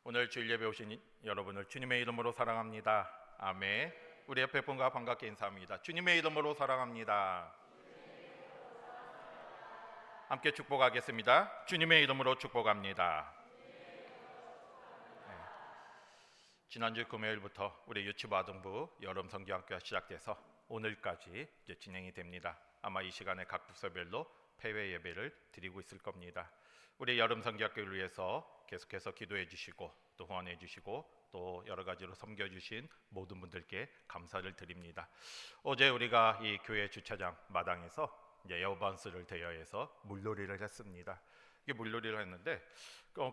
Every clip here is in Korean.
오늘 주일 예배 오신 여러분을 주님의 이름으로 사랑합니다. 아멘. 우리 옆에 분과 반갑게 인사합니다. 주님의 이름으로 사랑합니다. 함께 축복하겠습니다. 주님의 이름으로 축복합니다. 네. 지난주 금요일부터 우리 유치부아동부 여름 성경학교가 시작돼서 오늘까지 이제 진행이 됩니다. 아마 이 시간에 각 부서별로 폐회 예배를 드리고 있을 겁니다. 우리 여름 성경학교를 위해서 계속해서 기도해 주시고 또 후원해 주시고 또 여러 가지로 섬겨 주신 모든 분들께 감사를 드립니다. 어제 우리가 이 교회 주차장 마당에서 이제 에어반스를 대여해서 물놀이를 했습니다. 이게 물놀이를 했는데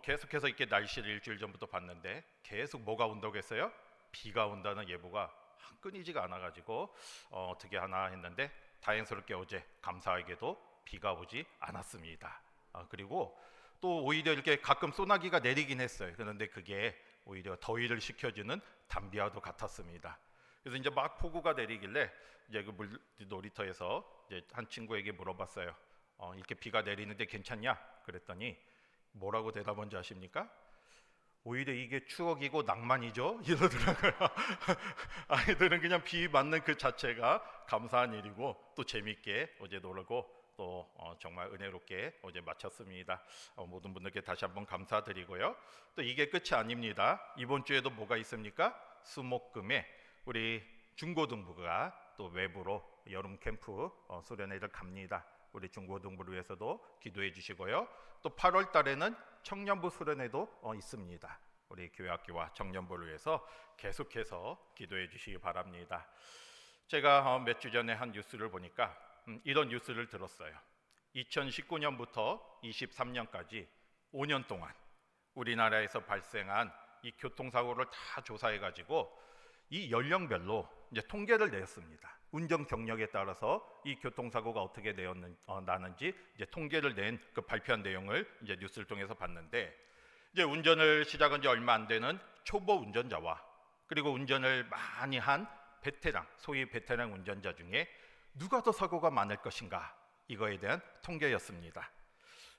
계속해서 이렇게 날씨를 일주일 전부터 봤는데 계속 뭐가 온다고 했어요? 비가 온다는 예보가 끊이지가 않아가지고 어떻게 하나 했는데 다행스럽게 어제 감사하게도 비가 오지 않았습니다. 그리고 또 오히려 이렇게 가끔 소나기가 내리긴 했어요. 그런데 그게 오히려 더위를 식혀주는 담비와도 같았습니다. 그래서 이제 막 폭우가 내리길래 이제 그 놀이터에서 이제 한 친구에게 물어봤어요. 이렇게 비가 내리는데 괜찮냐? 그랬더니 뭐라고 대답한지 아십니까? 오히려 이게 추억이고 낭만이죠? 이러더라고요. 아이들은 그냥 비 맞는 그 자체가 감사한 일이고 또 재밌게 어제 놀고 또 정말 은혜롭게 어제 마쳤습니다. 모든 분들께 다시 한번 감사드리고요. 또 이게 끝이 아닙니다. 이번 주에도 뭐가 있습니까? 수목금에 우리 중고등부가 또 외부로 여름 캠프 수련회를 갑니다. 우리 중고등부를 위해서도 기도해 주시고요. 또 8월 달에는 청년부 수련회도 있습니다. 우리 교회학교와 청년부를 위해서 계속해서 기도해 주시기 바랍니다. 제가 몇 주 전에 한 뉴스를 보니까 이런 뉴스를 들었어요. 2019년부터 23년까지 5년 동안 우리나라에서 발생한 이 교통사고를 다 조사해가지고 이 연령별로 이제 통계를 내었습니다. 운전 경력에 따라서 이 교통사고가 어떻게 나는지 이제 통계를 낸 그 발표한 내용을 이제 뉴스를 통해서 봤는데 이제 운전을 시작한 지 얼마 안 되는 초보 운전자와 그리고 운전을 많이 한 베테랑, 소위 베테랑 운전자 중에 누가 더 사고가 많을 것인가 이거에 대한 통계였습니다.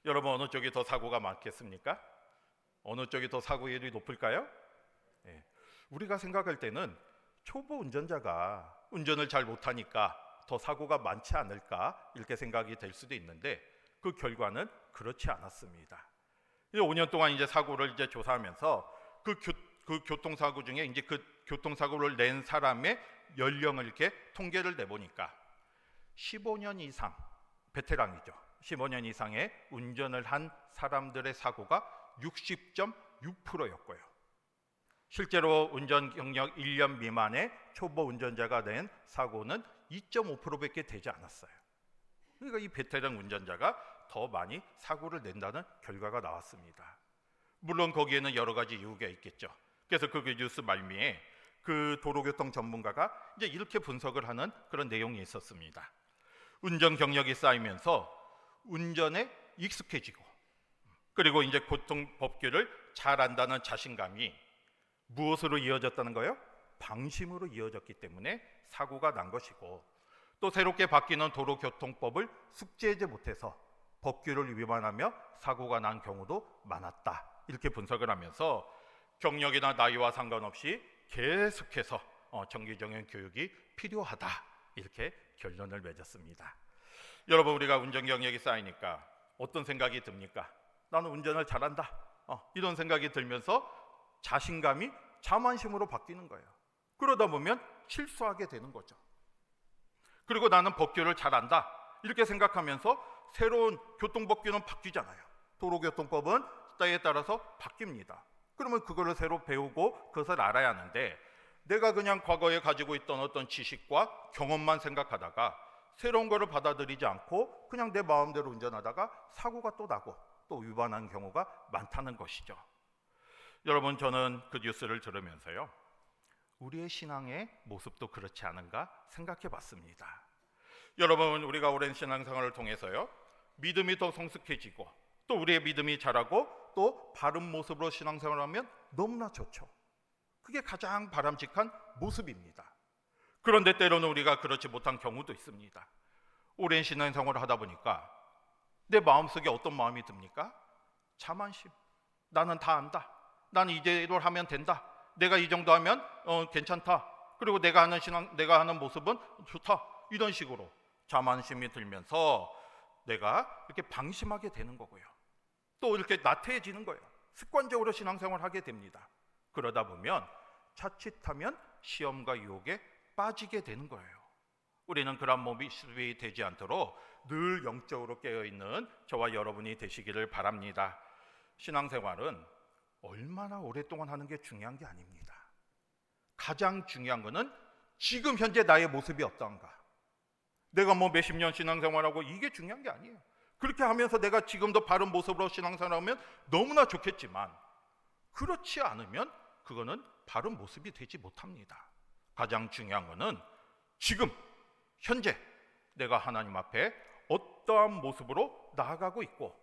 여러분 어느 쪽이 더 사고가 많겠습니까? 어느 쪽이 더 사고율이 높을까요? 네. 우리가 생각할 때는 초보 운전자가 운전을 잘 못하니까 더 사고가 많지 않을까 이렇게 생각이 될 수도 있는데 그 결과는 그렇지 않았습니다. 5년 동안 이제 사고를 이제 조사하면서 그 교통사고 중에 이제 그 교통사고를 낸 사람의 연령을 이렇게 통계를 내보니까 15년 이상 베테랑이죠. 15년 이상의 운전을 한 사람들의 사고가 60.6%였고요. 실제로 운전 경력 1년 미만의 초보 운전자가 낸 사고는 2.5%밖에 되지 않았어요. 그러니까 이 베테랑 운전자가 더 많이 사고를 낸다는 결과가 나왔습니다. 물론 거기에는 여러 가지 이유가 있겠죠. 그래서 그 뉴스 말미에 그 도로교통 전문가가 이제 이렇게 분석을 하는 그런 내용이 있었습니다. 운전 경력이 쌓이면서 운전에 익숙해지고 그리고 이제 교통법규를 잘 안다는 자신감이 무엇으로 이어졌다는 거예요? 방심으로 이어졌기 때문에 사고가 난 것이고 또 새롭게 바뀌는 도로교통법을 숙지하지 못해서 법규를 위반하며 사고가 난 경우도 많았다. 이렇게 분석을 하면서 경력이나 나이와 상관없이 계속해서 정기적인 교육이 필요하다. 이렇게 결론을 맺었습니다. 여러분 우리가 운전 경력이 쌓이니까 어떤 생각이 듭니까? 나는 운전을 잘한다. 이런 생각이 들면서 자신감이 자만심으로 바뀌는 거예요. 그러다 보면 실수하게 되는 거죠. 그리고 나는 법규를 잘 안다. 이렇게 생각하면서 새로운 교통법규는 바뀌잖아요. 도로교통법은 때에 따라서 바뀝니다. 그러면 그거를 새로 배우고 그것을 알아야 하는데 내가 그냥 과거에 가지고 있던 어떤 지식과 경험만 생각하다가 새로운 거를 받아들이지 않고 그냥 내 마음대로 운전하다가 사고가 또 나고 또 위반한 경우가 많다는 것이죠. 여러분 저는 그 뉴스를 들으면서요 우리의 신앙의 모습도 그렇지 않은가 생각해 봤습니다. 여러분 우리가 오랜 신앙생활을 통해서요 믿음이 더 성숙해지고 또 우리의 믿음이 자라고 또 바른 모습으로 신앙생활을 하면 너무나 좋죠. 그게 가장 바람직한 모습입니다. 그런데 때로는 우리가 그렇지 못한 경우도 있습니다. 오랜 신앙생활을 하다 보니까 내 마음속에 어떤 마음이 듭니까? 자만심. 나는 다 안다. 난 이대로 하면 된다. 내가 이 정도 하면 괜찮다. 그리고 내가 하는 신앙, 내가 하는 모습은 좋다. 이런 식으로 자만심이 들면서 내가 이렇게 방심하게 되는 거고요. 또 이렇게 나태해지는 거예요. 습관적으로 신앙생활을 하게 됩니다. 그러다 보면 자칫하면 시험과 유혹에 빠지게 되는 거예요. 우리는 그런 모습이 되지 않도록 늘 영적으로 깨어있는 저와 여러분이 되시기를 바랍니다. 신앙생활은 얼마나 오랫동안 하는 게 중요한 게 아닙니다. 가장 중요한 거는 지금 현재 나의 모습이 어떤가. 내가 뭐 몇십 년 신앙생활하고 이게 중요한 게 아니에요. 그렇게 하면서 내가 지금도 바른 모습으로 신앙생활하면 너무나 좋겠지만 그렇지 않으면 그거는 바른 모습이 되지 못합니다. 가장 중요한 거는 지금 현재 내가 하나님 앞에 어떠한 모습으로 나아가고 있고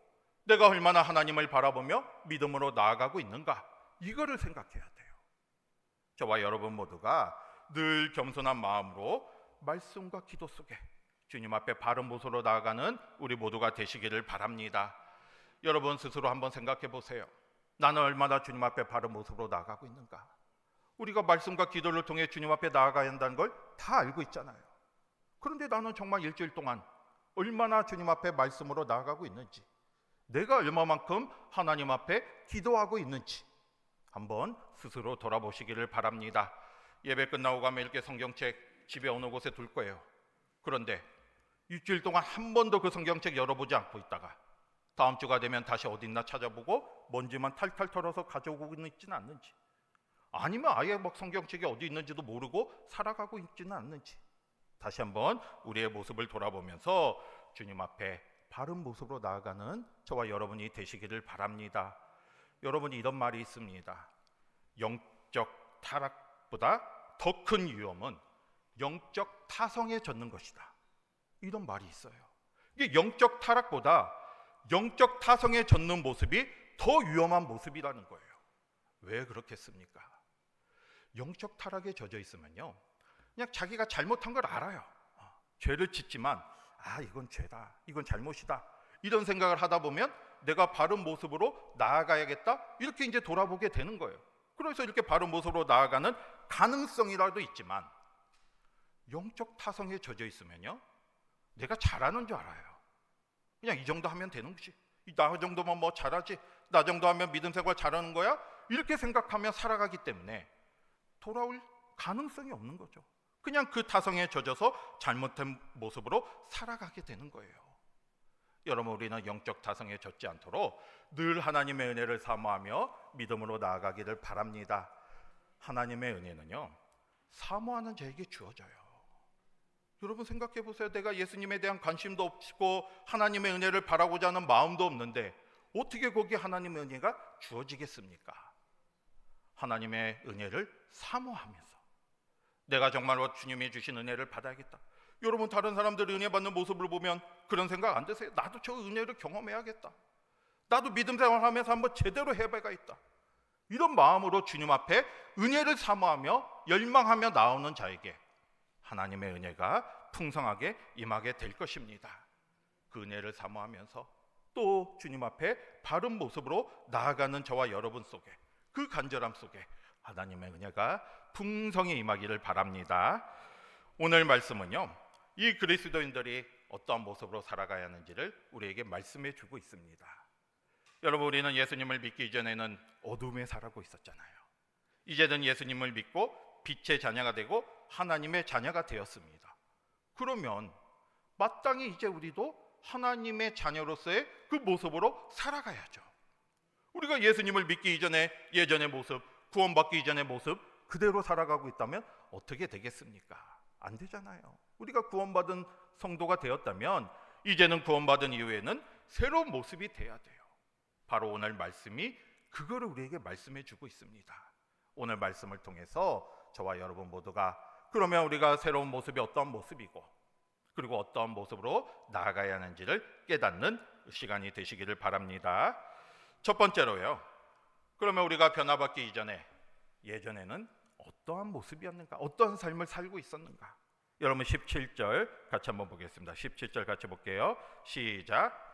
내가 얼마나 하나님을 바라보며 믿음으로 나아가고 있는가, 이거를 생각해야 돼요. 저와 여러분 모두가 늘 겸손한 마음으로 말씀과 기도 속에 주님 앞에 바른 모습으로 나아가는 우리 모두가 되시기를 바랍니다. 여러분 스스로 한번 생각해 보세요. 나는 얼마나 주님 앞에 바른 모습으로 나아가고 있는가. 우리가 말씀과 기도를 통해 주님 앞에 나아가야 한다는 걸 다 알고 있잖아요. 그런데 나는 정말 일주일 동안 얼마나 주님 앞에 말씀으로 나아가고 있는지, 내가 얼마만큼 하나님 앞에 기도하고 있는지 한번 스스로 돌아보시기를 바랍니다. 예배 끝나고 가면 이렇게 성경책 집에 어느 곳에 둘 거예요. 그런데 일주일 동안 한 번도 그 성경책 열어보지 않고 있다가 다음 주가 되면 다시 어디 있나 찾아보고 먼지만 탈탈 털어서 가져오고 있지는 않는지, 아니면 아예 막 성경책이 어디 있는지도 모르고 살아가고 있지는 않는지 다시 한번 우리의 모습을 돌아보면서 주님 앞에 바른 모습으로 나아가는 저와 여러분이 되시기를 바랍니다. 여러분이 이런 말이 있습니다. 영적 타락보다 더 큰 위험은 영적 타성에 젖는 것이다. 이런 말이 있어요. 이게 영적 타락보다 영적 타성에 젖는 모습이 더 위험한 모습이라는 거예요. 왜 그렇겠습니까? 영적 타락에 젖어 있으면요, 그냥 자기가 잘못한 걸 알아요. 죄를 짓지만 이건 죄다, 이건 잘못이다, 이런 생각을 하다 보면 내가 바른 모습으로 나아가야겠다, 이렇게 이제 돌아보게 되는 거예요. 그래서 이렇게 바른 모습으로 나아가는 가능성이라도 있지만, 영적 타성에 젖어 있으면요, 내가 잘하는 줄 알아요. 그냥 이 정도 하면 되는 거지, 나 정도면 뭐 잘하지, 나 정도 하면 믿음 생활 잘하는 거야, 이렇게 생각하며 살아가기 때문에 돌아올 가능성이 없는 거죠. 그냥 그 타성에 젖어서 잘못된 모습으로 살아가게 되는 거예요. 여러분, 우리는 영적 타성에 젖지 않도록 늘 하나님의 은혜를 사모하며 믿음으로 나아가기를 바랍니다. 하나님의 은혜는요, 사모하는 자에게 주어져요. 여러분 생각해 보세요. 내가 예수님에 대한 관심도 없고 하나님의 은혜를 바라고자 하는 마음도 없는데 어떻게 거기에 하나님의 은혜가 주어지겠습니까? 하나님의 은혜를 사모하면서 내가 정말로 주님이 주신 은혜를 받아야겠다. 여러분, 다른 사람들이 은혜 받는 모습을 보면 그런 생각 안 드세요? 나도 저 은혜를 경험해야겠다, 나도 믿음 생활하면서 한번 제대로 해봐야겠다, 이런 마음으로 주님 앞에 은혜를 사모하며 열망하며 나오는 자에게 하나님의 은혜가 풍성하게 임하게 될 것입니다. 그 은혜를 사모하면서 또 주님 앞에 바른 모습으로 나아가는 저와 여러분 속에, 그 간절함 속에 하나님의 은혜가 풍성히 임하기를 바랍니다. 오늘 말씀은요, 이 그리스도인들이 어떠한 모습으로 살아가야 하는지를 우리에게 말씀해 주고 있습니다. 여러분, 우리는 예수님을 믿기 이전에는 어둠에 살아가고 있었잖아요. 이제는 예수님을 믿고 빛의 자녀가 되고 하나님의 자녀가 되었습니다. 그러면 마땅히 이제 우리도 하나님의 자녀로서의 그 모습으로 살아가야죠. 우리가 예수님을 믿기 이전에 예전의 모습, 구원받기 이전의 모습 그대로 살아가고 있다면 어떻게 되겠습니까? 안 되잖아요. 우리가 구원받은 성도가 되었다면 이제는 구원받은 이후에는 새로운 모습이 돼야 돼요. 바로 오늘 말씀이 그거를 우리에게 말씀해 주고 있습니다. 오늘 말씀을 통해서 저와 여러분 모두가 그러면 우리가 새로운 모습이 어떠한 모습이고 그리고 어떠한 모습으로 나아가야 하는지를 깨닫는 시간이 되시기를 바랍니다. 첫 번째로요, 그러면 우리가 변화받기 이전에 예전에는 어떠한 모습이었는가, 어떠한 삶을 살고 있었는가. 여러분 17절 같이 한번 보겠습니다. 17절 같이 볼게요. 시작.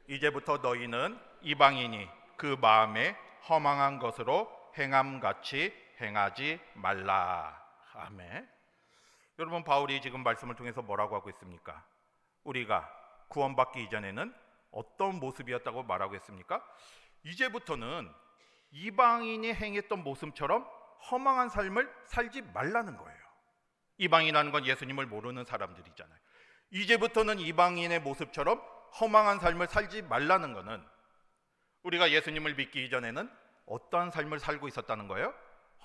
이제부터 너희는 이방인이 그 마음에 허망한 것으로 행함같이 행하지 말라. 아멘. 여러분, 바울이 지금 말씀을 통해서 뭐라고 하고 있습니까? 우리가 구원받기 이전에는 어떤 모습이었다고 말하고 있습니까? 이제부터는 이방인이 행했던 모습처럼 허망한 삶을 살지 말라는 거예요. 이방인이라는 건 예수님을 모르는 사람들이잖아요. 이제부터는 이방인의 모습처럼 허망한 삶을 살지 말라는 것은 우리가 예수님을 믿기 이전에는 어떠한 삶을 살고 있었다는 거예요?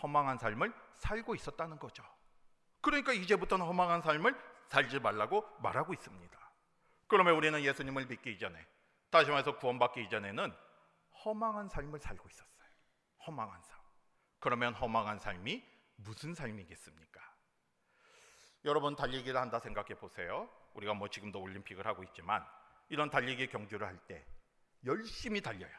허망한 삶을 살고 있었다는 거죠. 그러니까 이제부터는 허망한 삶을 살지 말라고 말하고 있습니다. 그러면 우리는 예수님을 믿기 이전에, 다시 말해서 구원받기 이전에는 허망한 삶을 살고 있었어요. 허망한 삶. 그러면 허망한 삶이 무슨 삶이겠습니까? 여러분, 달리기를 한다 생각해 보세요. 우리가 지금도 올림픽을 하고 있지만 이런 달리기 경주를 할 때 열심히 달려요.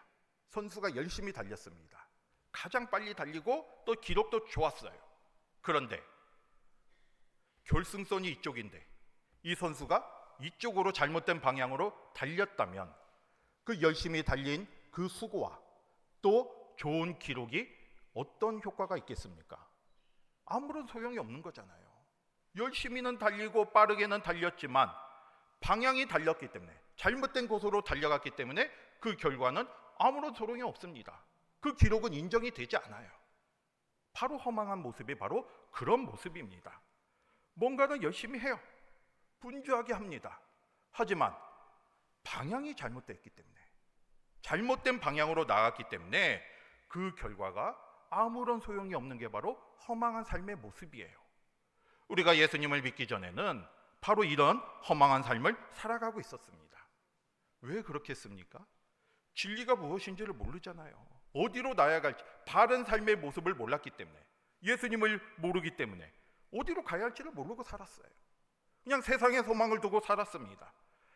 선수가 열심히 달렸습니다. 가장 빨리 달리고 또 기록도 좋았어요. 그런데 결승선이 이쪽인데 이 선수가 이쪽으로 잘못된 방향으로 달렸다면 그 열심히 달린 그 수고와 또 좋은 기록이 어떤 효과가 있겠습니까? 아무런 소용이 없는 거잖아요. 열심히는 달리고 빠르게는 달렸지만 방향이 달렸기 때문에, 잘못된 곳으로 달려갔기 때문에 그 결과는 아무런 소용이 없습니다. 그 기록은 인정이 되지 않아요. 바로 허망한 모습이 바로 그런 모습입니다. 뭔가는 열심히 해요. 분주하게 합니다. 하지만 방향이 잘못됐기 때문에, 잘못된 방향으로 나갔기 때문에 그 결과가 아무런 소용이 없는 게 바로 허망한 삶의 모습이에요. 우리가 예수님을 믿기 전에는 바로 이런 허망한 삶을 살아가고 있었습니다. 왜 그렇겠습니까? 진리가 무엇인지를 모르잖아요. 어디로 나아갈지, 바른 삶의 모습을 몰랐기 때문에, 예수님을 모르기 때문에 어디로 가야 할지를 모르고 살았어요. 그냥 세상에 소망을 두고 살았습니다.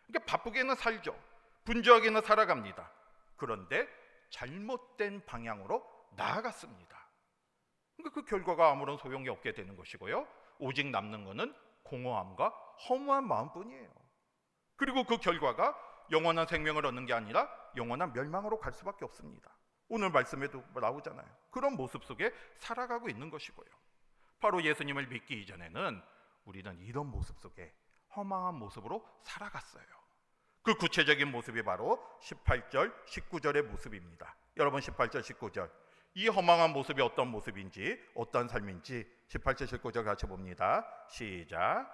그러니까 바쁘게는 살죠. 분주하게는 살아갑니다. 그런데 잘못된 방향으로 나아갔습니다. 그러니까 그 결과가 아무런 소용이 없게 되는 것이고요. 오직 남는 것은 공허함과 허무한 마음뿐이에요. 그리고 그 결과가 영원한 생명을 얻는 게 아니라 영원한 멸망으로 갈 수밖에 없습니다. 오늘 말씀에도 나오잖아요. 그런 모습 속에 살아가고 있는 것이고요. 바로 예수님을 믿기 이전에는 우리는 이런 모습 속에 허망한 모습으로 살아갔어요. 그 구체적인 모습이 바로 18절, 19절의 모습입니다. 여러분, 18절, 19절, 이 허망한 모습이 어떤 모습인지, 어떤 삶인지 18절, 19절 같이 봅니다. 시작.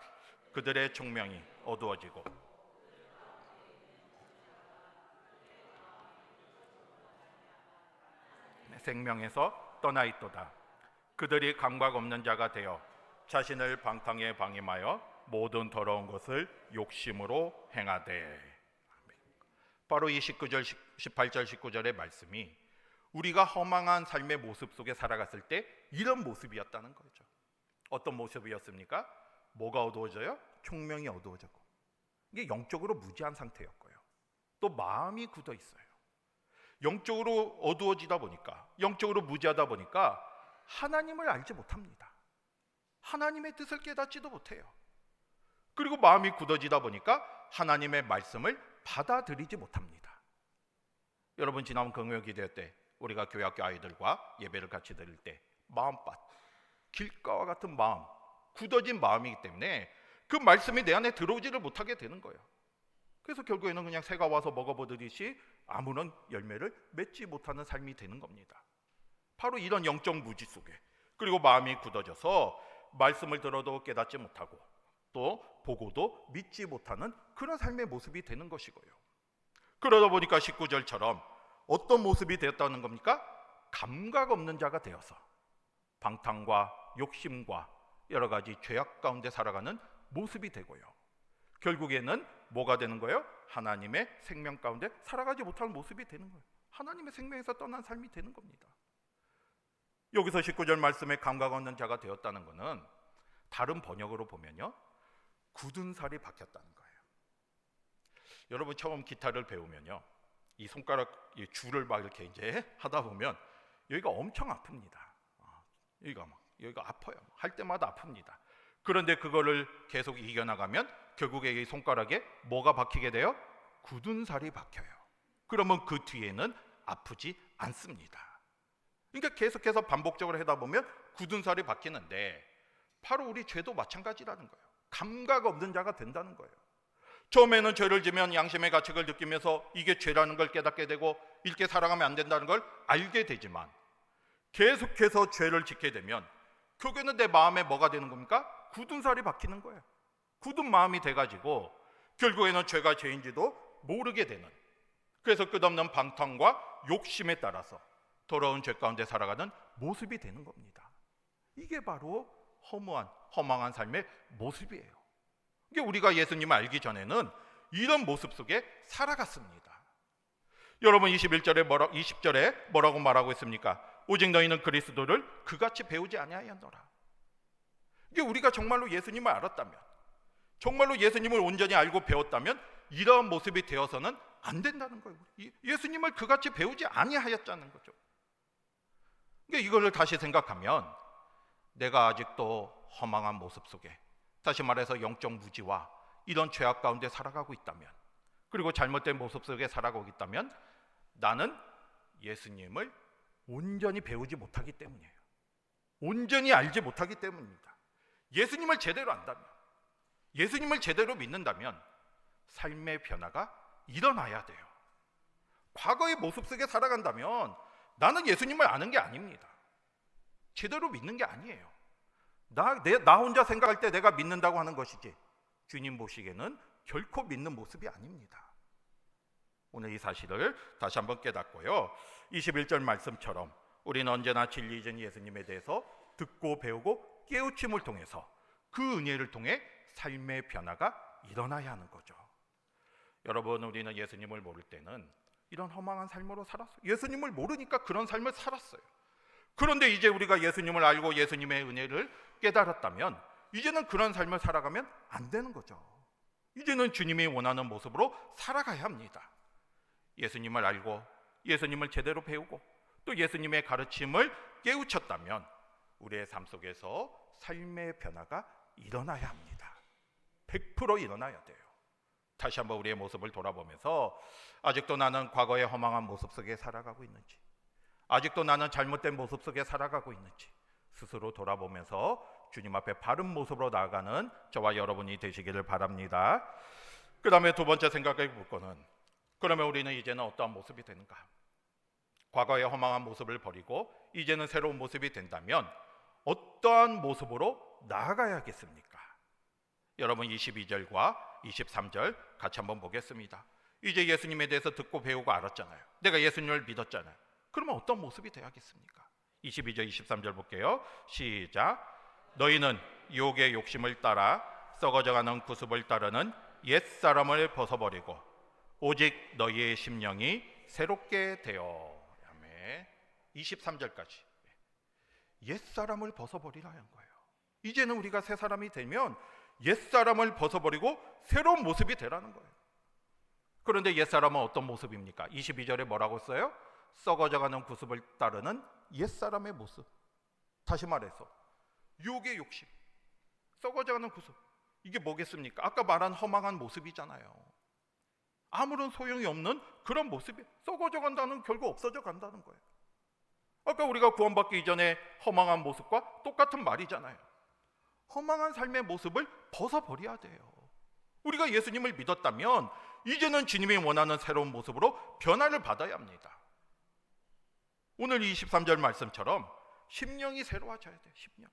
그들의 총명이 어두워지고 생명에서 떠나 있도다. 그들이 감각 없는 자가 되어 자신을 방탕에 방임하여 모든 더러운 것을 욕심으로 행하되. 바로 이 18절, 19절의 말씀이 우리가 허망한 삶의 모습 속에 살아갔을 때 이런 모습이었다는 거죠. 어떤 모습이었습니까? 뭐가 어두워져요? 총명이 어두워졌고, 이게 영적으로 무지한 상태였고요. 또 마음이 굳어 있어요. 영적으로 어두워지다 보니까, 영적으로 무지하다 보니까 하나님을 알지 못합니다. 하나님의 뜻을 깨닫지도 못해요. 그리고 마음이 굳어지다 보니까 하나님의 말씀을 받아들이지 못합니다. 여러분, 지난 금요기도 때 우리가 교회학교 아이들과 예배를 같이 드릴 때 마음밭, 길가와 같은 마음, 굳어진 마음이기 때문에 그 말씀이 내 안에 들어오지를 못하게 되는 거예요. 그래서 결국에는 그냥 새가 와서 먹어보듯이 아무런 열매를 맺지 못하는 삶이 되는 겁니다. 바로 이런 영적 무지 속에, 그리고 마음이 굳어져서 말씀을 들어도 깨닫지 못하고 또 보고도 믿지 못하는 그런 삶의 모습이 되는 것이고요. 그러다 보니까 19절처럼 어떤 모습이 되었다는 겁니까? 감각 없는 자가 되어서 방탕과 욕심과 여러 가지 죄악 가운데 살아가는 모습이 되고요. 결국에는 뭐가 되는 거예요? 하나님의 생명 가운데 살아가지 못하는 모습이 되는 거예요. 하나님의 생명에서 떠난 삶이 되는 겁니다. 여기서 19절 말씀에 감각 없는 자가 되었다는 것은 다른 번역으로 보면요, 굳은 살이 박혔다는 거예요. 여러분, 처음 기타를 배우면요, 이 손가락 이 줄을 막 이렇게 이제 하다 보면 여기가 엄청 아픕니다. 여기가 아파요. 할 때마다 아픕니다. 그런데 그거를 계속 이겨나가면 결국에 이 손가락에 뭐가 박히게 돼요? 굳은 살이 박혀요. 그러면 그 뒤에는 아프지 않습니다. 그러니까 계속해서 반복적으로 하다 보면 굳은 살이 박히는데 바로 우리 죄도 마찬가지라는 거예요. 감각 없는 자가 된다는 거예요. 처음에는 죄를 지면 양심의 가책을 느끼면서 이게 죄라는 걸 깨닫게 되고 이렇게 살아가면 안 된다는 걸 알게 되지만 계속해서 죄를 짓게 되면 결국에는 내 마음에 뭐가 되는 겁니까? 굳은 살이 박히는 거예요. 굳은 마음이 돼가지고 결국에는 죄가 죄인지도 모르게 되는, 그래서 끝없는 방탕과 욕심에 따라서 더러운 죄 가운데 살아가는 모습이 되는 겁니다. 이게 바로 허망한 삶의 모습이에요. 이게 우리가 예수님을 알기 전에는 이런 모습 속에 살아갔습니다. 여러분 20절에 뭐라고 말하고 있습니까? 오직 너희는 그리스도를 그같이 배우지 아니하였노라. 이게 우리가 정말로 예수님을 알았다면, 정말로 예수님을 온전히 알고 배웠다면 이러한 모습이 되어서는 안 된다는 거예요. 예수님을 그같이 배우지 아니하였다는 거죠. 그러니까 이거를 다시 생각하면 내가 아직도 허망한 모습 속에, 다시 말해서 영적 무지와 이런 죄악 가운데 살아가고 있다면, 그리고 잘못된 모습 속에 살아가고 있다면 나는 예수님을 온전히 배우지 못하기 때문이에요. 온전히 알지 못하기 때문입니다. 예수님을 제대로 안다면, 예수님을 제대로 믿는다면 삶의 변화가 일어나야 돼요. 과거의 모습 속에 살아간다면 나는 예수님을 아는 게 아닙니다. 제대로 믿는 게 아니에요. 나 혼자 생각할 때 내가 믿는다고 하는 것이지 주님 보시기에는 결코 믿는 모습이 아닙니다. 오늘 이 사실을 다시 한번 깨닫고요, 21절 말씀처럼 우리는 언제나 진리이신 예수님에 대해서 듣고 배우고 깨우침을 통해서 그 은혜를 통해 삶의 변화가 일어나야 하는 거죠. 여러분, 우리는 예수님을 모를 때는 이런 허망한 삶으로 살았어요. 예수님을 모르니까 그런 삶을 살았어요. 그런데 이제 우리가 예수님을 알고 예수님의 은혜를 깨달았다면 이제는 그런 삶을 살아가면 안 되는 거죠. 이제는 주님이 원하는 모습으로 살아가야 합니다. 예수님을 알고 예수님을 제대로 배우고 또 예수님의 가르침을 깨우쳤다면 우리의 삶 속에서 삶의 변화가 일어나야 합니다. 100% 일어나야 돼요. 다시 한번 우리의 모습을 돌아보면서 아직도 나는 과거의 허망한 모습 속에 살아가고 있는지, 아직도 나는 잘못된 모습 속에 살아가고 있는지 스스로 돌아보면서 주님 앞에 바른 모습으로 나아가는 저와 여러분이 되시기를 바랍니다. 그 다음에 두 번째 생각해 볼 거는, 그러면 우리는 이제는 어떠한 모습이 되는가? 과거의 허망한 모습을 버리고 이제는 새로운 모습이 된다면 어떠한 모습으로 나아가야겠습니까? 여러분 22절과 23절 같이 한번 보겠습니다. 이제 예수님에 대해서 듣고 배우고 알았잖아요. 내가 예수님을 믿었잖아요. 그러면 어떤 모습이 돼야겠습니까? 22절 23절 볼게요. 시작. 너희는 유혹의 욕심을 따라 썩어져가는 구습을 따르는 옛사람을 벗어버리고 오직 너희의 심령이 새롭게 되어. 아멘. 23절까지 옛사람을 벗어버리라는 거예요. 이제는 우리가 새 사람이 되면 옛사람을 벗어버리고 새로운 모습이 되라는 거예요. 그런데 옛사람은 어떤 모습입니까? 22절에 뭐라고 써요? 썩어져가는 구습을 따르는 옛사람의 모습. 다시 말해서 유혹의 욕심, 썩어져가는 구습, 이게 뭐겠습니까? 아까 말한 허망한 모습이잖아요. 아무런 소용이 없는 그런 모습이 썩어져 간다는, 결국 없어져 간다는 거예요. 아까 우리가 구원받기 이전에 허망한 모습과 똑같은 말이잖아요. 허망한 삶의 모습을 벗어버려야 돼요. 우리가 예수님을 믿었다면 이제는 주님이 원하는 새로운 모습으로 변화를 받아야 합니다. 오늘 23절 말씀처럼 심령이 새로워져야 돼요. 심령.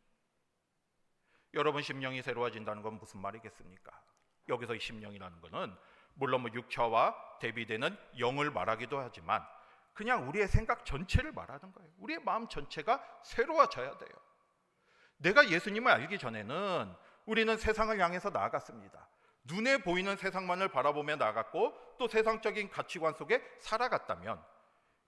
여러분, 심령이 새로워진다는 건 무슨 말이겠습니까? 여기서 이 심령이라는 것은 물론 육체와 대비되는 영을 말하기도 하지만 그냥 우리의 생각 전체를 말하는 거예요. 우리의 마음 전체가 새로워져야 돼요. 내가 예수님을 알기 전에는 우리는 세상을 향해서 나아갔습니다. 눈에 보이는 세상만을 바라보며 나아갔고 또 세상적인 가치관 속에 살아갔다면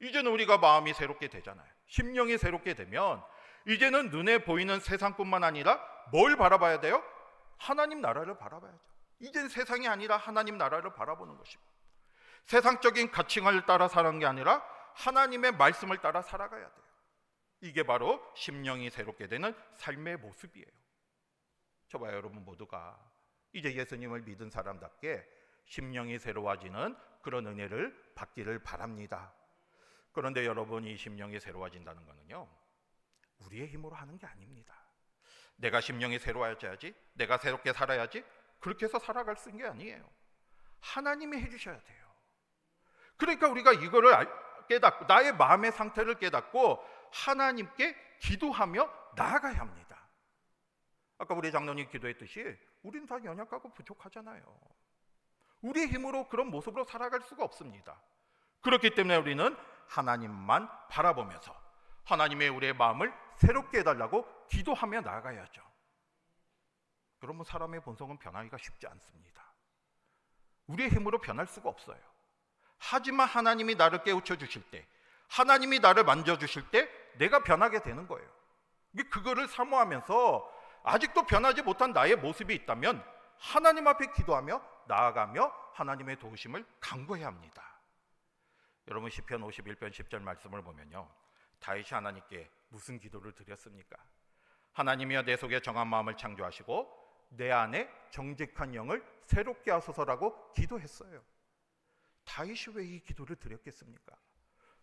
이제는 우리가 마음이 새롭게 되잖아요. 심령이 새롭게 되면 이제는 눈에 보이는 세상뿐만 아니라 뭘 바라봐야 돼요? 하나님 나라를 바라봐야죠. 이제는 세상이 아니라 하나님 나라를 바라보는 것입니다. 세상적인 가치관을 따라 사는 게 아니라 하나님의 말씀을 따라 살아가야 돼요. 이게 바로 심령이 새롭게 되는 삶의 모습이에요. 저와 여러분 모두가 이제 예수님을 믿은 사람답게 심령이 새로워지는 그런 은혜를 받기를 바랍니다. 그런데 여러분, 이 심령이 새로워진다는 것은요, 우리의 힘으로 하는 게 아닙니다. 내가 심령이 새로워져야지, 내가 새롭게 살아야지, 그렇게 해서 살아갈 수 있는 게 아니에요. 하나님이 해주셔야 돼요. 그러니까 우리가 이거를 깨닫고, 나의 마음의 상태를 깨닫고 하나님께 기도하며 나아가야 합니다. 아까 우리 장로님 기도했듯이 우리는 다 연약하고 부족하잖아요. 우리의 힘으로 그런 모습으로 살아갈 수가 없습니다. 그렇기 때문에 우리는 하나님만 바라보면서 하나님의 우리의 마음을 새롭게 해달라고 기도하며 나아가야죠. 그러면 사람의 본성은 변하기가 쉽지 않습니다. 우리의 힘으로 변할 수가 없어요. 하지만 하나님이 나를 깨우쳐 주실 때, 하나님이 나를 만져주실 때 내가 변하게 되는 거예요. 그거를 사모하면서 아직도 변하지 못한 나의 모습이 있다면 하나님 앞에 기도하며 나아가며 하나님의 도우심을 간구해야 합니다. 여러분, 시편 51편 10절 말씀을 보면요, 다윗이 하나님께 무슨 기도를 드렸습니까? 하나님이여 내 속에 정한 마음을 창조하시고 내 안에 정직한 영을 새롭게 하소서라고 기도했어요. 다윗이 왜 이 기도를 드렸겠습니까?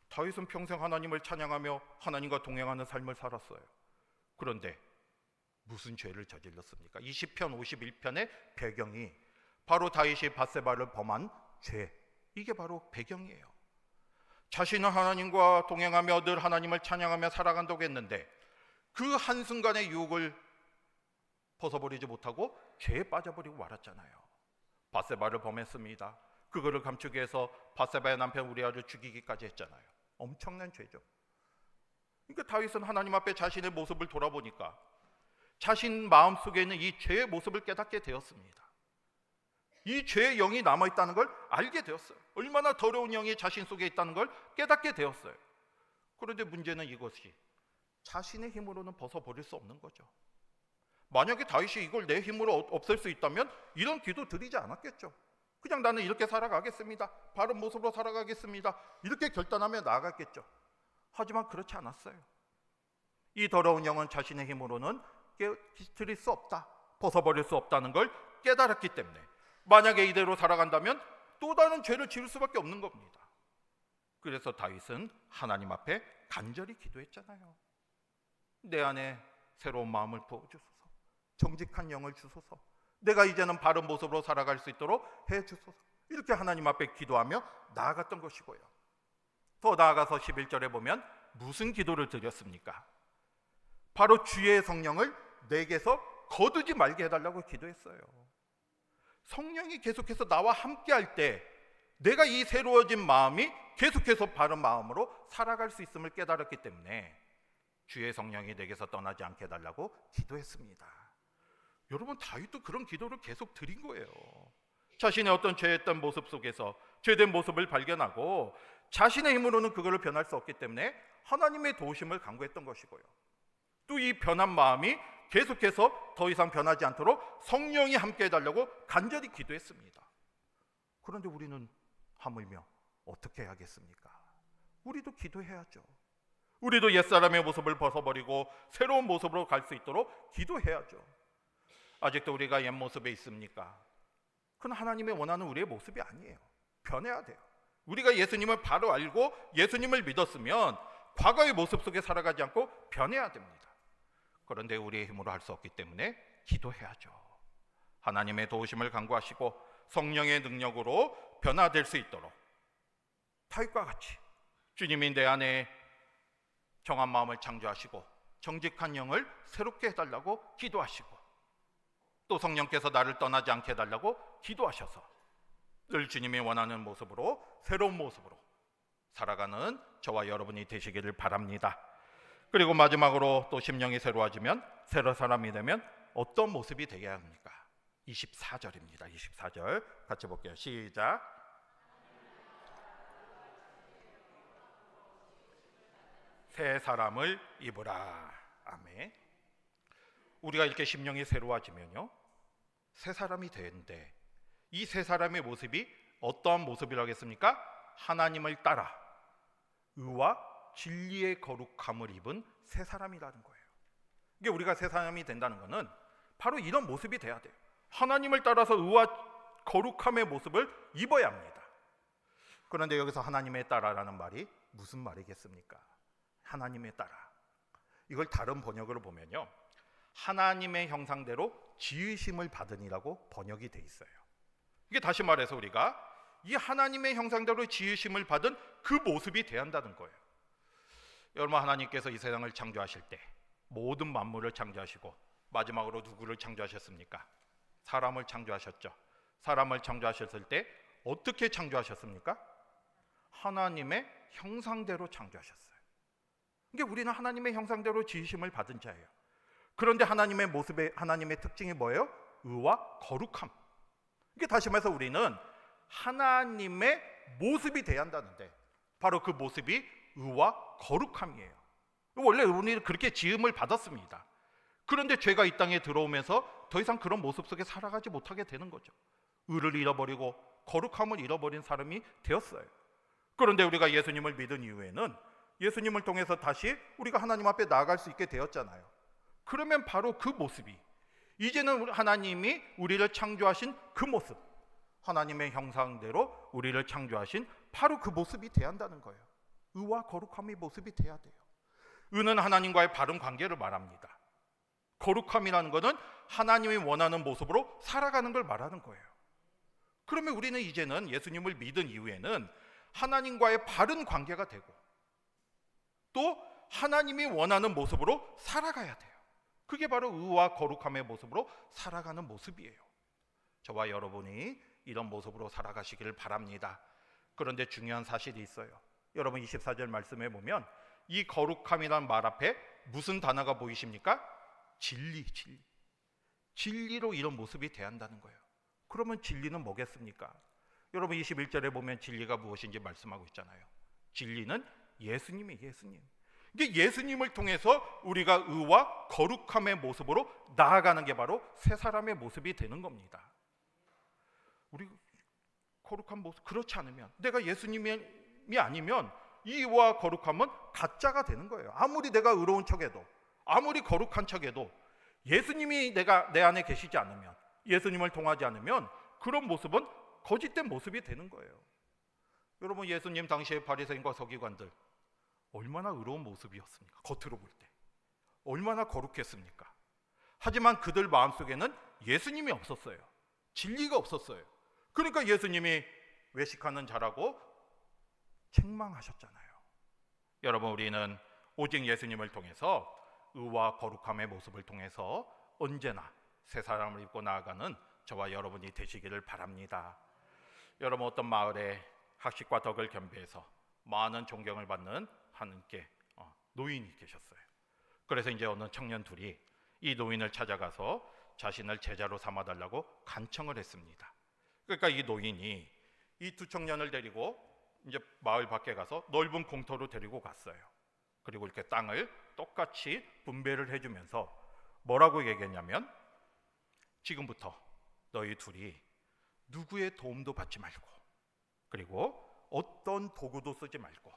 다윗은 평생 하나님을 찬양하며 하나님과 동행하는 삶을 살았어요. 그런데 무슨 죄를 저질렀습니까? 이 시편 51편의 배경이 바로 다윗이 밧세바를 범한 죄, 이게 바로 배경이에요. 자신은 하나님과 동행하며 늘 하나님을 찬양하며 살아간다고 했는데 그 한순간의 유혹을 벗어버리지 못하고 죄에 빠져버리고 말았잖아요. 밧세바를 범했습니다. 그거를 감추기 위해서 밧세바의 남편 우리아를 죽이기까지 했잖아요. 엄청난 죄죠. 그러니까 다윗은 하나님 앞에 자신의 모습을 돌아보니까 자신 마음속에 있는 이 죄의 모습을 깨닫게 되었습니다. 이 죄의 영이 남아있다는 걸 알게 되었어요. 얼마나 더러운 영이 자신 속에 있다는 걸 깨닫게 되었어요. 그런데 문제는 이것이 자신의 힘으로는 벗어버릴 수 없는 거죠. 만약에 다윗이 이걸 내 힘으로 없앨 수 있다면 이런 기도 드리지 않았겠죠. 그냥 나는 이렇게 살아가겠습니다, 바른 모습으로 살아가겠습니다, 이렇게 결단하며 나아갔겠죠. 하지만 그렇지 않았어요. 이 더러운 영은 자신의 힘으로는 깨뜨릴 수 없다, 벗어버릴 수 없다는 걸 깨달았기 때문에 만약에 이대로 살아간다면 또 다른 죄를 지을 수밖에 없는 겁니다. 그래서 다윗은 하나님 앞에 간절히 기도했잖아요. 내 안에 새로운 마음을 부어주소서, 정직한 영을 주소서, 내가 이제는 바른 모습으로 살아갈 수 있도록 해주소서, 이렇게 하나님 앞에 기도하며 나아갔던 것이고요. 더 나아가서 11절에 보면 무슨 기도를 드렸습니까? 바로 주의 성령을 내게서 거두지 말게 해달라고 기도했어요. 성령이 계속해서 나와 함께 할 때 내가 이 새로워진 마음이 계속해서 바른 마음으로 살아갈 수 있음을 깨달았기 때문에 주의 성령이 내게서 떠나지 않게 해달라고 기도했습니다. 여러분, 다윗도 그런 기도를 계속 드린 거예요. 자신의 어떤 죄했던 모습 속에서 죄된 모습을 발견하고 자신의 힘으로는 그거를 변할 수 없기 때문에 하나님의 도우심을 간구했던 것이고요. 또 이 변한 마음이 계속해서 더 이상 변하지 않도록 성령이 함께 해달라고 간절히 기도했습니다. 그런데 우리는 하물며 어떻게 해야겠습니까? 우리도 기도해야죠. 우리도 옛사람의 모습을 벗어버리고 새로운 모습으로 갈 수 있도록 기도해야죠. 아직도 우리가 옛 모습에 있습니까? 그건 하나님의 원하는 우리의 모습이 아니에요. 변해야 돼요. 우리가 예수님을 바로 알고 예수님을 믿었으면 과거의 모습 속에 살아가지 않고 변해야 됩니다. 그런데 우리의 힘으로 할 수 없기 때문에 기도해야죠. 하나님의 도우심을 간구하시고 성령의 능력으로 변화될 수 있도록 다윗과 같이 주님이 내 안에 정한 마음을 창조하시고 정직한 영을 새롭게 해달라고 기도하시고 또 성령께서 나를 떠나지 않게 해달라고 기도하셔서 늘 주님이 원하는 모습으로, 새로운 모습으로 살아가는 저와 여러분이 되시기를 바랍니다. 그리고 마지막으로 또 심령이 새로워지면, 새로 사람이 되면 어떤 모습이 되어야 합니까? 24절입니다. 24절 같이 볼게요. 시작. 새 사람을 입으라. 아멘. 우리가 이렇게 심령이 새로워지면요, 새 사람이 되는데 이 새 사람의 모습이 어떠한 모습이라고 했습니까? 하나님을 따라 의와 진리의 거룩함을 입은 새 사람이라는 거예요. 이게 우리가 새 사람이 된다는 것은 바로 이런 모습이 돼야 돼요. 하나님을 따라서 의와 거룩함의 모습을 입어야 합니다. 그런데 여기서 하나님의 딸아라는 말이 무슨 말이겠습니까? 하나님의 딸아. 이걸 다른 번역으로 보면요, 하나님의 형상대로 지으심을 받으니라고 번역이 돼 있어요. 이게 다시 말해서 우리가 이 하나님의 형상대로 지으심을 받은 그 모습이 돼야 한다는 거예요. 여러분, 하나님께서 이 세상을 창조하실 때 모든 만물을 창조하시고 마지막으로 누구를 창조하셨습니까? 사람을 창조하셨죠. 사람을 창조하셨을 때 어떻게 창조하셨습니까? 하나님의 형상대로 창조하셨어요. 이게 우리는 하나님의 형상대로 지으심을 받은 자예요. 그런데 하나님의 모습의, 하나님의 특징이 뭐예요? 의와 거룩함. 이게 다시 말해서 우리는 하나님의 모습이 돼야 한다는데, 바로 그 모습이 의와 거룩함이에요. 원래 우리는 그렇게 지음을 받았습니다. 그런데 죄가 이 땅에 들어오면서 더 이상 그런 모습 속에 살아가지 못하게 되는 거죠. 의를 잃어버리고 거룩함을 잃어버린 사람이 되었어요. 그런데 우리가 예수님을 믿은 이후에는 예수님을 통해서 다시 우리가 하나님 앞에 나아갈 수 있게 되었잖아요. 그러면 바로 그 모습이, 이제는 하나님이 우리를 창조하신 그 모습, 하나님의 형상대로 우리를 창조하신 바로 그 모습이 돼야 한다는 거예요. 의와 거룩함의 모습이 돼야 돼요. 의는 하나님과의 바른 관계를 말합니다. 거룩함이라는 것은 하나님이 원하는 모습으로 살아가는 걸 말하는 거예요. 그러면 우리는 이제는 예수님을 믿은 이후에는 하나님과의 바른 관계가 되고 또 하나님이 원하는 모습으로 살아가야 돼요. 그게 바로 의와 거룩함의 모습으로 살아가는 모습이에요. 저와 여러분이 이런 모습으로 살아가시기를 바랍니다. 그런데 중요한 사실이 있어요. 여러분 24절 말씀에 보면 이 거룩함이라는 말 앞에 무슨 단어가 보이십니까? 진리. 진리로 이런 모습이 돼야 한다는 거예요. 그러면 진리는 뭐겠습니까? 여러분 21절에 보면 진리가 무엇인지 말씀하고 있잖아요. 진리는 예수님이에요. 예수님. 이게 예수님을 통해서 우리가 의와 거룩함의 모습으로 나아가는 게 바로 새 사람의 모습이 되는 겁니다. 우리 거룩한 모습, 그렇지 않으면, 내가 예수님이 아니면 이 의와 거룩함은 가짜가 되는 거예요. 아무리 내가 의로운 척해도, 아무리 거룩한 척해도 예수님이 내 안에 계시지 않으면, 예수님을 통하지 않으면 그런 모습은 거짓된 모습이 되는 거예요. 여러분, 예수님 당시의 바리새인과 서기관들 얼마나 의로운 모습이었습니까? 겉으로 볼 때 얼마나 거룩했습니까? 하지만 그들 마음속에는 예수님이 없었어요. 진리가 없었어요. 그러니까 예수님이 외식하는 자라고 책망하셨잖아요. 여러분, 우리는 오직 예수님을 통해서 의와 거룩함의 모습을 통해서 언제나 새 사람을 입고 나아가는 저와 여러분이 되시기를 바랍니다. 여러분, 어떤 마을에 학식과 덕을 겸비해서 많은 존경을 받는 하나님께 노인이 계셨어요. 그래서 이제 어느 청년 둘이 이 노인을 찾아가서 자신을 제자로 삼아달라고 간청을 했습니다. 그러니까 이 노인이 이 두 청년을 데리고 이제 마을 밖에 가서 넓은 공터로 데리고 갔어요. 그리고 이렇게 땅을 똑같이 분배를 해주면서 뭐라고 얘기했냐면, 지금부터 너희 둘이 누구의 도움도 받지 말고, 그리고 어떤 도구도 쓰지 말고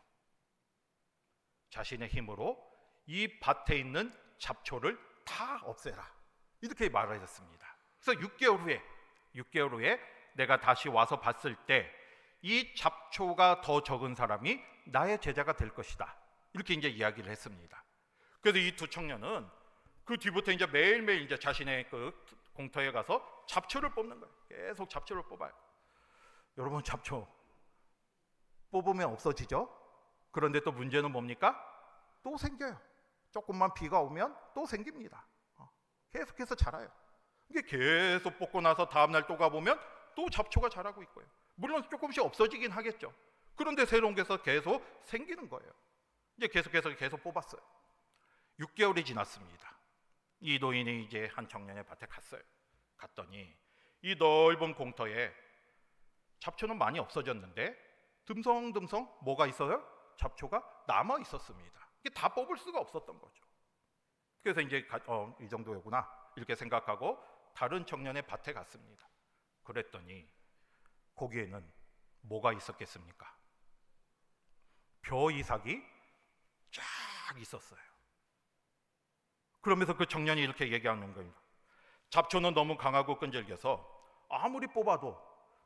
자신의 힘으로 이 밭에 있는 잡초를 다 없애라, 이렇게 말하셨습니다. 그래서 6개월 후에 내가 다시 와서 봤을 때 이 잡초가 더 적은 사람이 나의 제자가 될 것이다, 이렇게 이제 이야기를 했습니다. 그래서 이 두 청년은 그 뒤부터 이제 매일매일 이제 자신의 그 공터에 가서 잡초를 뽑는 거예요. 계속 잡초를 뽑아요. 여러분, 잡초 뽑으면 없어지죠? 그런데 또 문제는 뭡니까? 또 생겨요. 조금만 비가 오면 또 생깁니다. 계속해서 자라요. 이게 계속 뽑고 나서 다음날 또 가보면 또 잡초가 자라고 있고요. 물론 조금씩 없어지긴 하겠죠. 그런데 새로운 게 계속 생기는 거예요. 이제 계속 뽑았어요. 6개월이 지났습니다. 이 노인이 이제 한 청년의 밭에 갔어요. 갔더니 이 넓은 공터에 잡초는 많이 없어졌는데 듬성듬성 뭐가 있어요? 잡초가 남아 있었습니다. 이게 다 뽑을 수가 없었던 거죠. 그래서 이제 이 정도였구나 이렇게 생각하고 다른 청년의 밭에 갔습니다. 그랬더니 거기에는 뭐가 있었겠습니까? 벼 이삭이 쫙 있었어요. 그러면서 그 청년이 이렇게 얘기하는 겁니다. 잡초는 너무 강하고 끈질겨서 아무리 뽑아도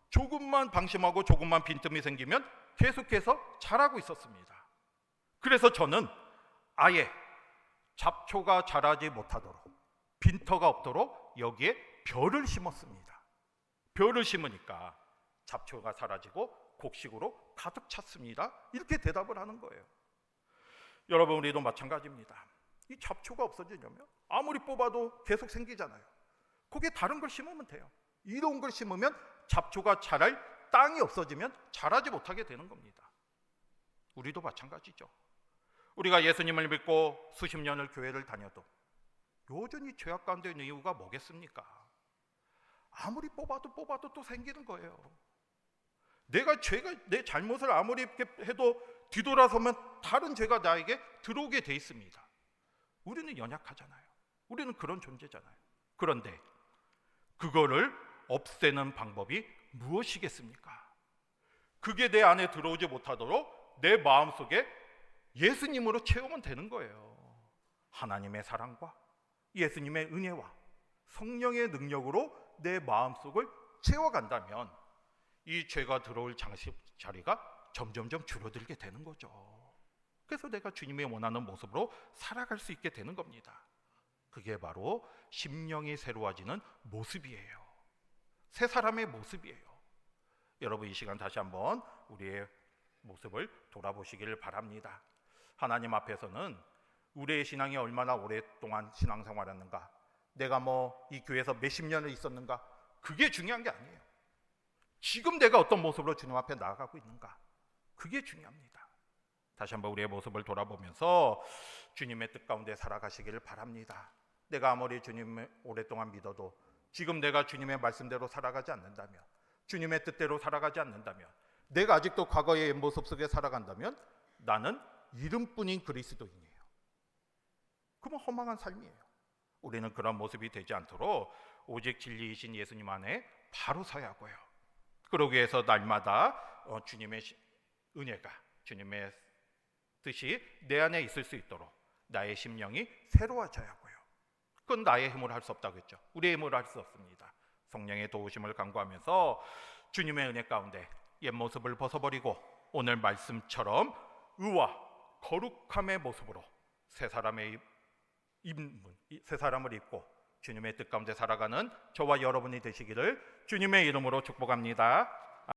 조금만 방심하고 조금만 빈틈이 생기면 계속해서 자라고 있었습니다. 그래서 저는 아예 잡초가 자라지 못하도록, 빈터가 없도록 여기에 벼를 심었습니다. 벼를 심으니까 잡초가 사라지고 곡식으로 가득 찼습니다. 이렇게 대답을 하는 거예요. 여러분, 우리도 마찬가지입니다. 이 잡초가 없어지려면 아무리 뽑아도 계속 생기잖아요. 거기에 다른 걸 심으면 돼요. 이로운 걸 심으면 잡초가 자랄 땅이 없어지면 자라지 못하게 되는 겁니다. 우리도 마찬가지죠. 우리가 예수님을 믿고 수십 년을 교회를 다녀도 여전히 죄악 가운데 있는 이유가 뭐겠습니까? 아무리 뽑아도 또 생기는 거예요. 내 잘못을 아무리 이렇게 해도 뒤돌아서면 다른 죄가 나에게 들어오게 돼 있습니다. 우리는 연약하잖아요. 우리는 그런 존재잖아요. 그런데 그거를 없애는 방법이 무엇이겠습니까? 그게 내 안에 들어오지 못하도록 내 마음속에 예수님으로 채우면 되는 거예요. 하나님의 사랑과 예수님의 은혜와 성령의 능력으로 내 마음속을 채워간다면 이 죄가 들어올 자리가 점점점 줄어들게 되는 거죠. 그래서 내가 주님이 원하는 모습으로 살아갈 수 있게 되는 겁니다. 그게 바로 심령이 새로워지는 모습이에요. 새 사람의 모습이에요. 여러분, 이 시간 다시 한번 우리의 모습을 돌아보시기를 바랍니다. 하나님 앞에서는 우리의 신앙이 얼마나 오랫동안 신앙생활했는가, 내가 이 교회에서 몇십 년을 있었는가, 그게 중요한 게 아니에요. 지금 내가 어떤 모습으로 주님 앞에 나아가고 있는가, 그게 중요합니다. 다시 한번 우리의 모습을 돌아보면서 주님의 뜻 가운데 살아가시기를 바랍니다. 내가 아무리 주님을 오랫동안 믿어도 지금 내가 주님의 말씀대로 살아가지 않는다면, 주님의 뜻대로 살아가지 않는다면, 내가 아직도 과거의 모습 속에 살아간다면 나는 이름뿐인 그리스도인이에요. 그러면 허망한 삶이에요. 우리는 그런 모습이 되지 않도록 오직 진리이신 예수님 안에 바로 서야 하고요. 그러기 위해서 날마다 주님의 은혜가, 주님의 뜻이 내 안에 있을 수 있도록 나의 심령이 새로워져야 하고요. 그건 나의 힘으로 할 수 없다고 했죠. 우리의 힘으로 할 수 없습니다. 성령의 도우심을 간구하면서 주님의 은혜 가운데 옛 모습을 벗어버리고 오늘 말씀처럼 의와 거룩함의 모습으로 새 사람을 입고 주님의 뜻 가운데 살아가는 저와 여러분이 되시기를 주님의 이름으로 축복합니다.